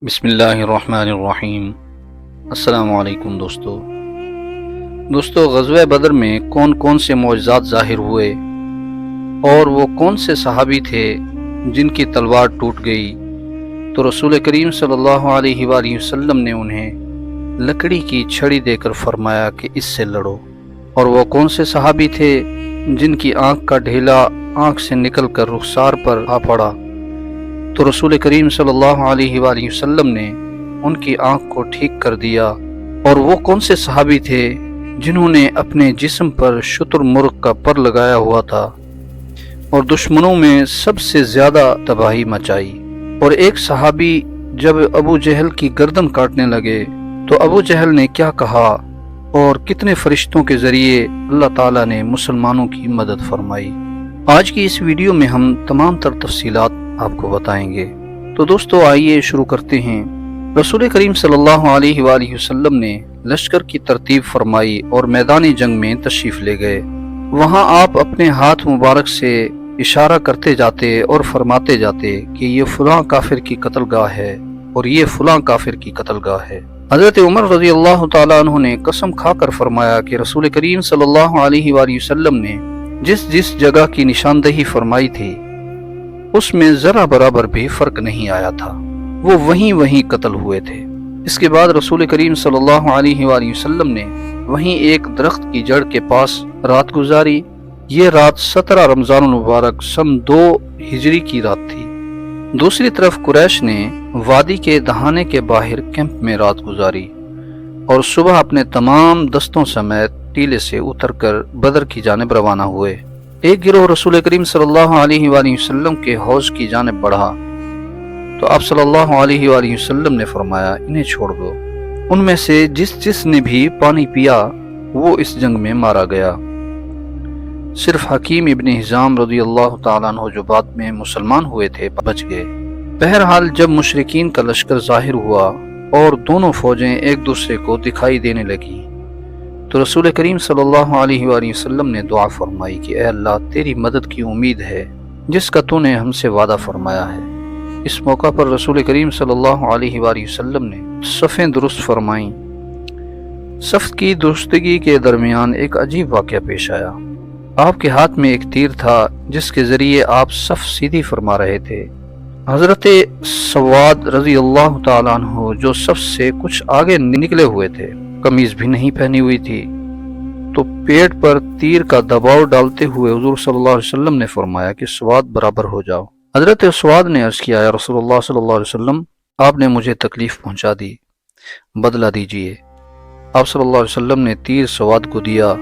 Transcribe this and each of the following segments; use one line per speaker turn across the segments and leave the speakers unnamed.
بسم اللہ الرحمن الرحیم۔ السلام علیکم دوستو غزوہ بدر میں کون کون سے معجزات ظاہر ہوئے اور وہ کون سے صحابی تھے جن کی تلوار ٹوٹ گئی تو رسول کریم صلی اللہ علیہ وآلہ وسلم نے انہیں لکڑی کی چھڑی دے کر فرمایا کہ اس سے لڑو، اور وہ کون سے صحابی تھے جن کی آنکھ کا ڈھیلا آنکھ سے نکل کر رخسار پر آ پڑا تو رسول کریم صلی اللہ علیہ وآلہ وسلم نے ان کی آنکھ کو ٹھیک کر دیا، اور وہ کون سے صحابی تھے جنہوں نے اپنے جسم پر شتر مرغ کا پر لگایا ہوا تھا اور دشمنوں میں سب سے زیادہ تباہی مچائی۔ اور ایک صحابی جب ابو جہل کی گردن کاٹنے لگے تو ابو جہل نے کیا کہا اور کتنے فرشتوں کے ذریعے اللہ تعالیٰ نے مسلمانوں کی مدد فرمائی۔ آج کی اس ویڈیو میں ہم تمام تر تفصیلات آپ کو بتائیں گے۔ تو دوستو آئیے شروع کرتے ہیں۔ رسول کریم صلی اللہ علیہ وآلہ وسلم نے لشکر کی ترتیب فرمائی اور میدان جنگ میں تشریف لے گئے۔ وہاں آپ اپنے ہاتھ مبارک سے اشارہ کرتے جاتے اور فرماتے جاتے کہ یہ فلاں کافر کی قتل گاہ ہے اور یہ فلاں کافر کی قتل گاہ ہے۔ حضرت عمر رضی اللہ تعالیٰ عنہ نے قسم کھا کر فرمایا کہ رسول کریم صلی اللہ علیہ وآلہ وسلم نے جس جگہ کی نشاندہی فرمائی تھی اس میں ذرا برابر بھی فرق نہیں آیا تھا، وہ وہیں قتل ہوئے تھے۔ اس کے بعد رسول کریم صلی اللہ علیہ وآلہ وسلم نے وہیں ایک درخت کی جڑ کے پاس رات گزاری۔ یہ رات 17 رمضان المبارک سن 2 ہجری کی رات تھی۔ دوسری طرف قریش نے وادی کے دہانے کے باہر کیمپ میں رات گزاری اور صبح اپنے تمام دستوں سمیت ٹیلے سے اتر کر بدر کی جانب روانہ ہوئے۔ ایک گروہ رسول کریم صلی اللہ علیہ وآلہ وسلم کے حوض کی جانب بڑھا تو آپ صلی اللہ علیہ وآلہ وسلم نے فرمایا انہیں چھوڑ دو، ان میں سے جس نے بھی پانی پیا وہ اس جنگ میں مارا گیا، صرف حکیم ابن حزام رضی اللہ تعالیٰ عنہ جو بعد میں مسلمان ہوئے تھے بچ گئے۔ بہرحال جب مشرکین کا لشکر ظاہر ہوا اور دونوں فوجیں ایک دوسرے کو دکھائی دینے لگیں تو رسول کریم صلی اللہ علیہ وآلہ وسلم نے دعا فرمائی کہ اے اللہ تیری مدد کی امید ہے جس کا تو نے ہم سے وعدہ فرمایا ہے۔ اس موقع پر رسول کریم صلی اللہ علیہ وآلہ وسلم نے صفیں درست فرمائیں۔ صف کی درستگی کے درمیان ایک عجیب واقعہ پیش آیا۔ آپ کے ہاتھ میں ایک تیر تھا جس کے ذریعے آپ صف سیدھی فرما رہے تھے۔ حضرت سواد رضی اللہ تعالیٰ عنہ جو صف سے کچھ آگے نکلے ہوئے تھے، قمیض بھی نہیں پہنی ہوئی تھی، تو پیٹ پر تیر کا دباؤ ڈالتے ہوئے حضور صلی اللہ علیہ وسلم نے فرمایا کہ سواد برابر ہو جاؤ۔ حضرت سواد نے عرض کیا یا رسول اللہ صلی اللہ علیہ وسلم آپ نے مجھے تکلیف پہنچا دی، بدلہ دیجئے۔ آپ صلی اللہ علیہ وسلم نے تیر سواد کو دیا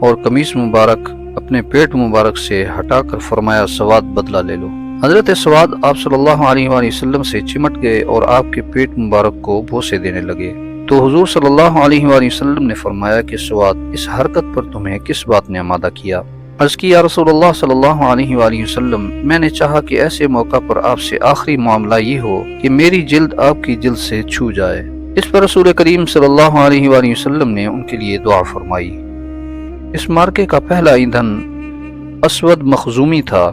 اور قمیص مبارک اپنے پیٹ مبارک سے ہٹا کر فرمایا سواد بدلہ لے لو۔ حضرت سواد آپ صلی اللہ علیہ وآلہ وسلم سے چمٹ گئے اور آپ کے پیٹ مبارک کو بوسے دینے لگے تو حضور صلی اللہ علیہ وآلہ وسلم نے فرمایا کہ سواد اس حرکت پر تمہیں کس بات نے آمادہ کیا؟ عرض کی یا رسول اللہ صلی اللہ علیہ وآلہ وسلم میں نے چاہا کہ ایسے موقع پر آپ سے آخری معاملہ یہ ہو کہ میری جلد آپ کی جلد سے چھو جائے۔ اس پر رسول کریم صلی اللہ علیہ وآلہ وسلم نے ان کے لیے دعا فرمائی۔ اس مارکے کا پہلا ایندھن اسود مخزومی تھا۔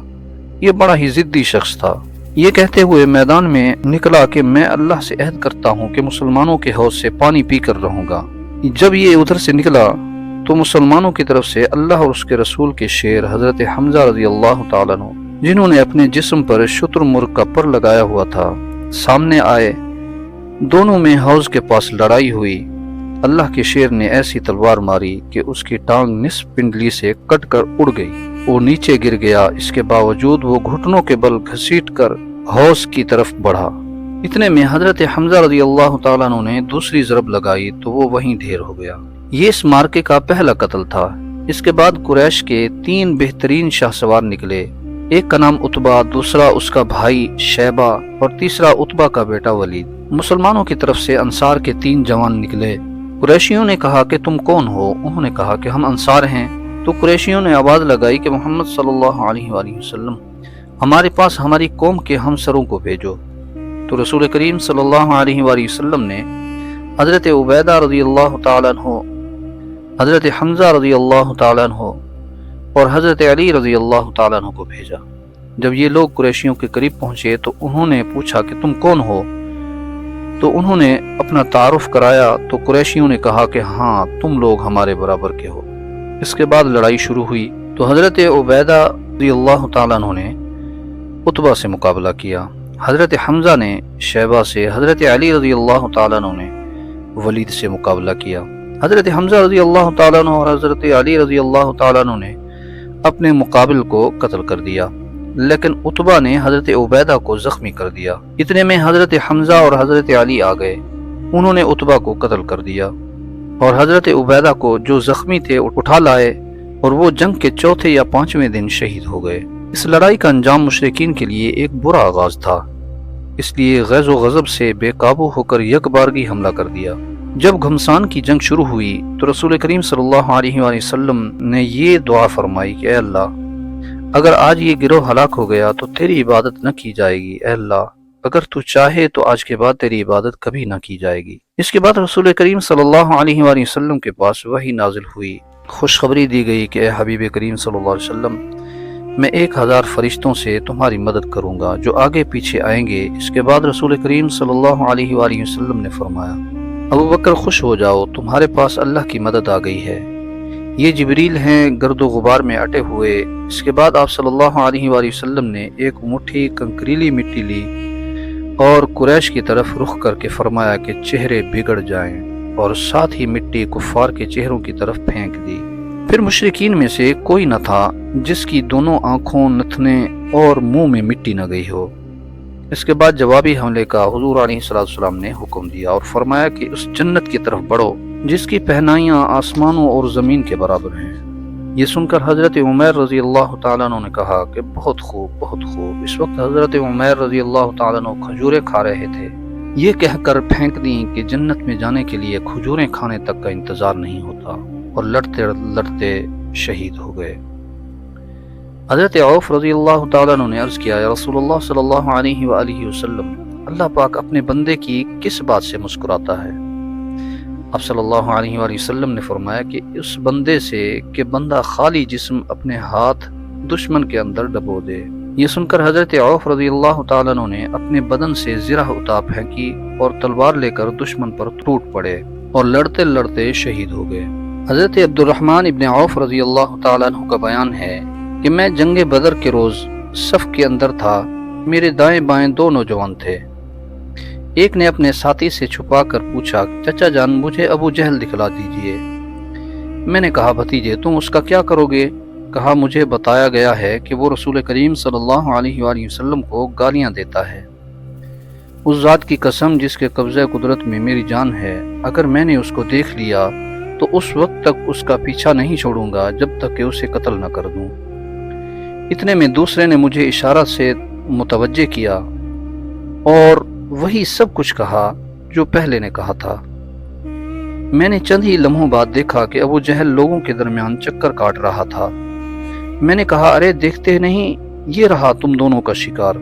یہ بڑا ہی ضدی شخص تھا۔ یہ کہتے ہوئے میدان میں نکلا کہ میں اللہ سے عہد کرتا ہوں کہ مسلمانوں کے حوض سے پانی پی کر رہوں گا۔ جب یہ ادھر سے نکلا تو مسلمانوں کی طرف سے اللہ اور اس کے رسول کے شیر حضرت حمزہ رضی اللہ تعالیٰ عنہ جنہوں نے اپنے جسم پر شتر مرغ کا پر لگایا ہوا تھا سامنے آئے۔ دونوں میں حوض کے پاس لڑائی ہوئی۔ اللہ کے شیر نے ایسی تلوار ماری کہ اس کی ٹانگ نصف پنڈلی سے کٹ کر اڑ گئی، وہ نیچے گر گیا۔ اس کے باوجود وہ گھٹنوں کے بل گھسیٹ کر حوض کی طرف بڑھا۔ اتنے میں حضرت حمزہ رضی اللہ تعالیٰ عنہ نے دوسری ضرب لگائی تو وہ وہیں ڈھیر ہو گیا۔ یہ اس مارکے کا پہلا قتل تھا۔ اس کے بعد قریش کے 3 بہترین شاہ سوار نکلے۔ ایک کا نام عتبہ، دوسرا اس کا بھائی شیبہ اور تیسرا عتبہ کا بیٹا ولید۔ مسلمانوں کی طرف سے انصار کے 3 جوان نکلے۔ قریشیوں نے کہا کہ تم کون ہو؟ انہوں نے کہا کہ ہم انصار ہیں۔ تو قریشیوں نے آواز لگائی کہ محمد صلی اللہ علیہ وآلہ وسلم ہمارے پاس ہماری قوم کے ہمسروں کو بھیجو۔ تو رسول کریم صلی اللہ علیہ وآلہ وسلم نے حضرت عبیدہ رضی اللہ تعالیٰ عنہ، حضرت حمزہ رضی اللہ تعالیٰ عنہ اور حضرت علی رضی اللہ تعالیٰ عنہ کو بھیجا۔ جب یہ لوگ قریشیوں کے قریب پہنچے تو انہوں نے پوچھا کہ تم کون ہو؟ تو انہوں نے اپنا تعارف کرایا تو قریشیوں نے کہا کہ ہاں تم لوگ ہمارے برابر کے ہو۔ اس کے بعد لڑائی شروع ہوئی تو حضرت عبیدہ رضی اللہ تعالیٰ عنہ نے عتبہ سے مقابلہ کیا، حضرت حمزہ نے شیبہ سے، حضرت علی رضی اللہ تعالیٰ عنہ نے ولید سے مقابلہ کیا۔ حضرت حمزہ رضی اللہ تعالیٰ عنہ اور حضرت علی رضی اللہ تعالیٰ عنہ نے اپنے مقابل کو قتل کر دیا، لیکن عتبہ نے حضرت عبیدہ کو زخمی کر دیا۔ اتنے میں حضرت حمزہ اور حضرت علی آ گئے، انہوں نے عتبہ کو قتل کر دیا اور حضرت عبیدہ کو جو زخمی تھے اٹھا لائے، اور وہ جنگ کے چوتھے یا پانچویں دن شہید ہو گئے۔ اس لڑائی کا انجام مشرکین کے لیے ایک برا آغاز تھا، اس لیے غیظ و غضب سے بے قابو ہو کر یک بارگی حملہ کر دیا۔ جب گھمسان کی جنگ شروع ہوئی تو رسول کریم صلی اللہ علیہ وآلہ وسلم نے یہ دعا فرمائی کہ اے اللہ، اگر آج یہ گروہ ہلاک ہو گیا تو تیری عبادت نہ کی جائے گی، اے اللہ اگر تو چاہے تو آج کے بعد تیری عبادت کبھی نہ کی جائے گی۔ اس کے بعد رسول کریم صلی اللہ علیہ وآلہ وسلم کے پاس وحی نازل ہوئی، خوشخبری دی گئی کہ اے حبیب کریم صلی اللہ علیہ وسلم، میں 1000 فرشتوں سے تمہاری مدد کروں گا جو آگے پیچھے آئیں گے۔ اس کے بعد رسول کریم صلی اللہ علیہ وآلہ وسلم نے فرمایا، ابو بکر خوش ہو جاؤ، تمہارے پاس اللہ کی مدد آ گئی ہے، یہ جبریل ہیں گرد و غبار میں اٹے ہوئے۔ اس کے بعد آپ صلی اللہ علیہ وآلہ وسلم نے ایک مٹھی کنکریلی مٹی لی اور قریش کی طرف رخ کر کے فرمایا کہ چہرے بگڑ جائیں، اور ساتھ ہی مٹی کفار کے چہروں کی طرف پھینک دی۔ پھر مشرکین میں سے کوئی نہ تھا جس کی دونوں آنکھوں، نتنے اور منہ میں مٹی نہ گئی ہو۔ اس کے بعد جوابی حملے کا حضور علیہ السلام نے حکم دیا اور فرمایا کہ اس جنت کی طرف بڑھو جس کی پہنائیاں آسمانوں اور زمین کے برابر ہیں۔ یہ سن کر حضرت عمیر رضی اللہ تعالیٰ عنہ نے کہا کہ بہت خوب، بہت خوب۔ اس وقت حضرت عمیر رضی اللہ تعالیٰ عنہ کھجوریں کھا رہے تھے، یہ کہہ کر پھینک دیں کہ جنت میں جانے کے لیے کھجوریں کھانے تک کا انتظار نہیں ہوتا، اور لڑتے لڑتے شہید ہو گئے۔ حضرت عوف رضی اللہ تعالیٰ عنہ نے عرض کیا، یا رسول اللہ صلی اللہ علیہ وآلہ وسلم، اللہ پاک اپنے بندے کی کس بات سے مسکراتا ہے؟ آپ صلی اللہ علیہ وآلہ وسلم نے فرمایا کہ اس بندے سے کہ بندہ خالی جسم اپنے ہاتھ دشمن کے اندر ڈبو دے۔ یہ سن کر حضرت عوف رضی اللہ تعالیٰ عنہ نے اپنے بدن سے زرہ اٹھا پھینکی اور تلوار لے کر دشمن پر ٹوٹ پڑے اور لڑتے لڑتے شہید ہو گئے۔ حضرت عبد الرحمن ابن عوف رضی اللہ تعالیٰ عنہ کا بیان ہے کہ میں جنگ بدر کے روز صف کے اندر تھا، میرے دائیں بائیں 2 نوجوان تھے۔ ایک نے اپنے ساتھی سے چھپا کر پوچھا، چچا جان مجھے ابو جہل دکھلا دیجئے۔ میں نے کہا، بھتیجے تم اس کا کیا کرو گے؟ کہا، مجھے بتایا گیا ہے کہ وہ رسول کریم صلی اللہ علیہ وآلہ وسلم کو گالیاں دیتا ہے۔ اس ذات کی قسم جس کے قبضہ قدرت میں میری جان ہے، اگر میں نے اس کو دیکھ لیا تو اس وقت تک اس کا پیچھا نہیں چھوڑوں گا جب تک کہ اسے قتل نہ کر دوں۔ اتنے میں دوسرے نے مجھے اشارہ سے متوجہ کیا اور وہی سب کچھ کہا جو پہلے نے کہا تھا۔ میں نے چند ہی لمحوں بعد دیکھا کہ ابو جہل لوگوں کے درمیان چکر کاٹ رہا تھا۔ میں نے کہا، ارے دیکھتے نہیں، یہ رہا تم دونوں کا شکار۔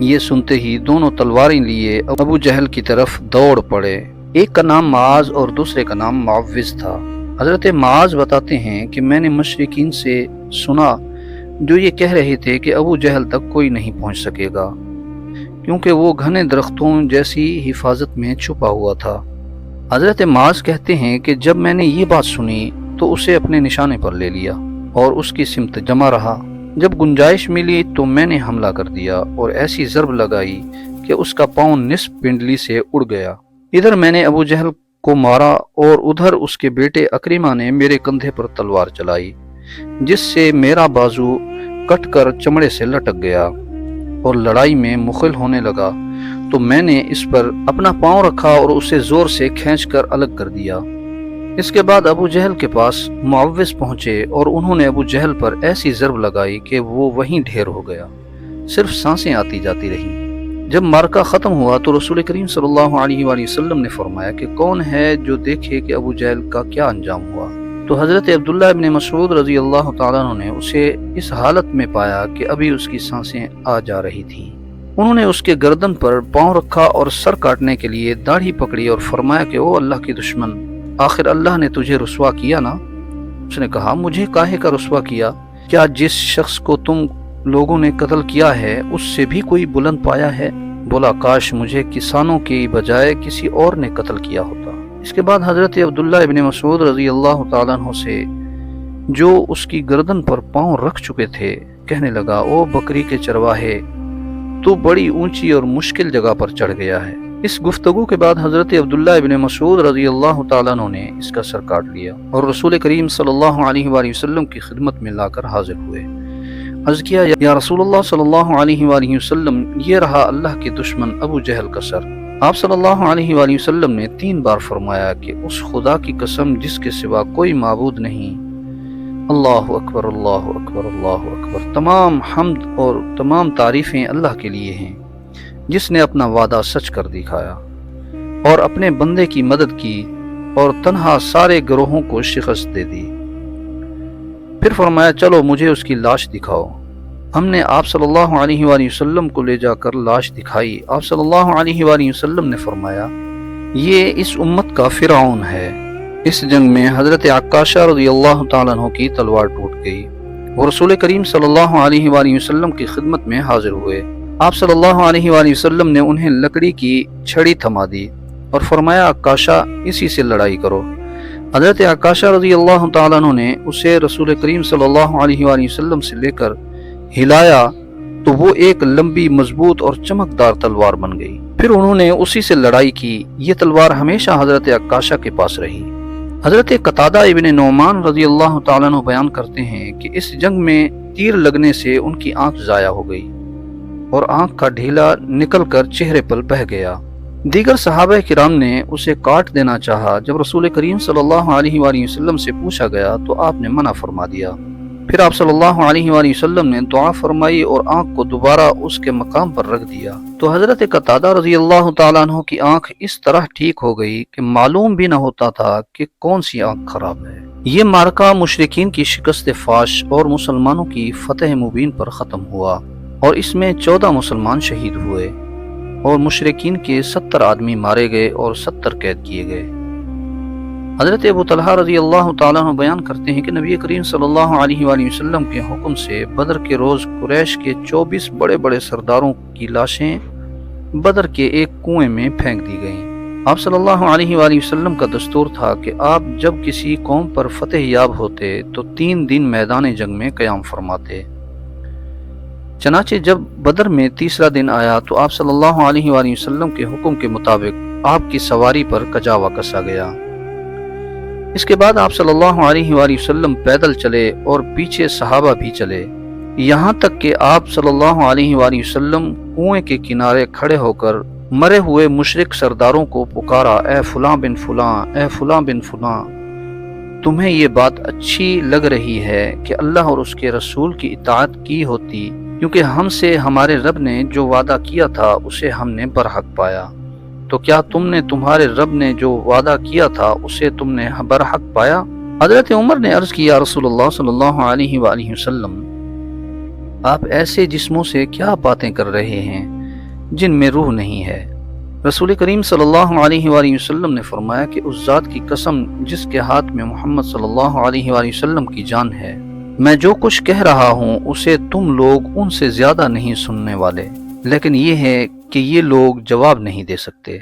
یہ سنتے ہی دونوں تلواریں لیے ابو جہل کی طرف دوڑ پڑے۔ ایک کا نام معاذ اور دوسرے کا نام معوذ تھا۔ حضرت معاذ بتاتے ہیں کہ میں نے مشرکین سے سنا جو یہ کہہ رہے تھے کہ ابو جہل تک کوئی نہیں پہنچ سکے گا، کیونکہ وہ گھنے درختوں جیسی حفاظت میں چھپا ہوا تھا۔ حضرت معاذ کہتے ہیں کہ جب میں نے یہ بات سنی تو اسے اپنے نشانے پر لے لیا اور اس کی سمت جمع رہا۔ جب گنجائش ملی تو میں نے حملہ کر دیا اور ایسی ضرب لگائی کہ اس کا پاؤں نصف پنڈلی سے اڑ گیا۔ ادھر میں نے ابو جہل کو مارا اور ادھر اس کے بیٹے اکرمہ نے میرے کندھے پر تلوار چلائی، جس سے میرا بازو کٹ کر چمڑے سے لٹک گیا اور لڑائی میں مخل ہونے لگا تو میں نے اس پر اپنا پاؤں رکھا اور اسے زور سے کھینچ کر الگ کر دیا۔ اس کے بعد ابو جہل کے پاس معوذ پہنچے اور انہوں نے ابو جہل پر ایسی ضرب لگائی کہ وہ وہیں ڈھیر ہو گیا، صرف سانسیں آتی جاتی رہیں۔ جب معرکہ ختم ہوا تو رسول کریم صلی اللہ علیہ وآلہ وسلم نے فرمایا کہ کون ہے جو دیکھے کہ ابو جہل کا کیا انجام ہوا؟ تو حضرت عبداللہ ابن مسعود رضی اللہ تعالیٰ عنہ نے اسے اس حالت میں پایا کہ ابھی اس کی سانسیں آ جا رہی تھیں۔ انہوں نے اس کے گردن پر پاؤں رکھا اور سر کاٹنے کے لیے داڑھی پکڑی اور فرمایا کہ او اللہ کی دشمن، آخر اللہ نے تجھے رسوا کیا نا؟ اس نے کہا، مجھے کاہے کا رسوا کیا؟ کیا جس شخص کو تم لوگوں نے قتل کیا ہے اس سے بھی کوئی بلند پایا ہے؟ بولا کاش مجھے کسانوں کی بجائے کسی اور نے قتل کیا ہوتا۔ اس کے بعد حضرت عبداللہ ابن مسعود رضی اللہ تعالیٰ عنہ سے جو اس کی گردن پر پاؤں رکھ چکے تھے کہنے لگا، او بکری کے چرواہے، تو بڑی اونچی اور مشکل جگہ پر چڑھ گیا ہے۔ اس گفتگو کے بعد حضرت عبداللہ ابن مسعود رضی اللہ تعالیٰ عنہ نے اس کا سر کاٹ لیا اور رسول کریم صلی اللہ علیہ وآلہ وسلم کی خدمت میں لا کر حاضر ہوئے۔ عرض کیا، یا رسول اللہ صلی اللہ علیہ وآلہ وسلم، یہ رہا اللہ کے دشمن ابو جہل کا سر۔ آپ صلی اللہ علیہ وآلہ وسلم نے 3 بار فرمایا کہ اس خدا کی قسم جس کے سوا کوئی معبود نہیں، اللہ اکبر اللہ اکبر اللہ اکبر، تمام حمد اور تمام تعریفیں اللہ کے لیے ہیں جس نے اپنا وعدہ سچ کر دکھایا اور اپنے بندے کی مدد کی اور تنہا سارے گروہوں کو شکست دے دی۔ پھر فرمایا، چلو مجھے اس کی لاش دکھاؤ۔ ہم نے آپ صلی اللہ علیہ وآلہ وسلم کو لے جا کر لاش دکھائی۔ آپ صلی اللہ علیہ وآلہ وسلم نے فرمایا، یہ اس امت کا فرعون ہے۔ اس جنگ میں حضرت عکاشہ رضی اللہ تعالیٰ عنہ کی تلوار ٹوٹ گئی۔ وہ رسول کریم صلی اللہ علیہ وآلہ وسلم کی خدمت میں حاضر ہوئے۔ آپ صلی اللہ علیہ وآلہ وسلم نے انہیں لکڑی کی چھڑی تھما دی اور فرمایا، عکاشہ اسی سے لڑائی کرو۔ حضرت عکاشہ رضی اللہ تعالیٰ عنہ نے اسے رسول کریم صلی اللہ علیہ وآلہ وسلم سے لے کر ہلایا تو وہ ایک لمبی مضبوط اور چمکدار تلوار بن گئی۔ پھر انہوں نے اسی سے لڑائی کی۔ یہ تلوار ہمیشہ حضرت عکاشہ کے پاس رہی۔ حضرت قتادہ ابن نعمان رضی اللہ تعالیٰ عنہ بیان کرتے ہیں کہ اس جنگ میں تیر لگنے سے ان کی آنکھ ضائع ہو گئی اور آنکھ کا ڈھیلا نکل کر چہرے پر بہہ گیا۔ دیگر صحابہ کرام نے اسے کاٹ دینا چاہا۔ جب رسول کریم صلی اللہ علیہ وآلہ وسلم سے پوچھا گیا تو آپ نے منع فرما دیا۔ پھر آپ صلی اللہ علیہ وآلہ وسلم نے دعا فرمائی اور آنکھ کو دوبارہ اس کے مقام پر رکھ دیا تو حضرت قتادہ رضی اللہ تعالیٰ عنہ کی آنکھ اس طرح ٹھیک ہو گئی کہ معلوم بھی نہ ہوتا تھا کہ کون سی آنکھ خراب ہے۔ یہ معرکہ مشرکین کی شکست فاش اور مسلمانوں کی فتح مبین پر ختم ہوا اور اس میں 14 مسلمان شہید ہوئے اور مشرکین کے 70 آدمی مارے گئے اور 70 قید کیے گئے۔ حضرت ابو طلحہ رضی اللہ تعالیٰ عنہ بیان کرتے ہیں کہ نبی کریم صلی اللہ علیہ وآلہ وسلم کے حکم سے بدر کے روز قریش کے 24 بڑے بڑے سرداروں کی لاشیں بدر کے ایک کنویں میں پھینک دی گئیں۔ آپ صلی اللہ علیہ وآلہ وسلم کا دستور تھا کہ آپ جب کسی قوم پر فتح یاب ہوتے تو 3 دن میدان جنگ میں قیام فرماتے۔ چنانچہ جب بدر میں تیسرا دن آیا تو آپ صلی اللہ علیہ وآلہ وسلم کے حکم کے مطابق آپ کی سواری پر کجاوا کسا گیا۔ اس کے بعد آپ صلی اللہ علیہ وآلہ وسلم پیدل چلے اور پیچھے صحابہ بھی چلے، یہاں تک کہ آپ صلی اللہ علیہ وآلہ وسلم کنویں کے کنارے کھڑے ہو کر مرے ہوئے مشرک سرداروں کو پکارا، اے فلاں بن فلاں، اے فلاں بن فلاں، تمہیں یہ بات اچھی لگ رہی ہے کہ اللہ اور اس کے رسول کی اطاعت کی ہوتی، کیونکہ ہم سے ہمارے رب نے جو وعدہ کیا تھا اسے ہم نے برحق پایا، تو کیا تم نے تمہارے رب نے جو وعدہ کیا تھا اسے تم نے برحق پایا؟ حضرت عمر نے عرض کیا، رسول اللہ صلی اللہ علیہ وآلہ وسلم، آپ ایسے جسموں سے کیا باتیں کر رہے ہیں جن میں روح نہیں ہے؟ رسول کریم صلی اللہ علیہ وآلہ وسلم نے فرمایا کہ اس ذات کی قسم جس کے ہاتھ میں محمد صلی اللہ علیہ وآلہ وسلم کی جان ہے، میں جو کچھ کہہ رہا ہوں اسے تم لوگ ان سے زیادہ نہیں سننے والے، لیکن یہ ہے کہ یہ لوگ جواب نہیں دے سکتے۔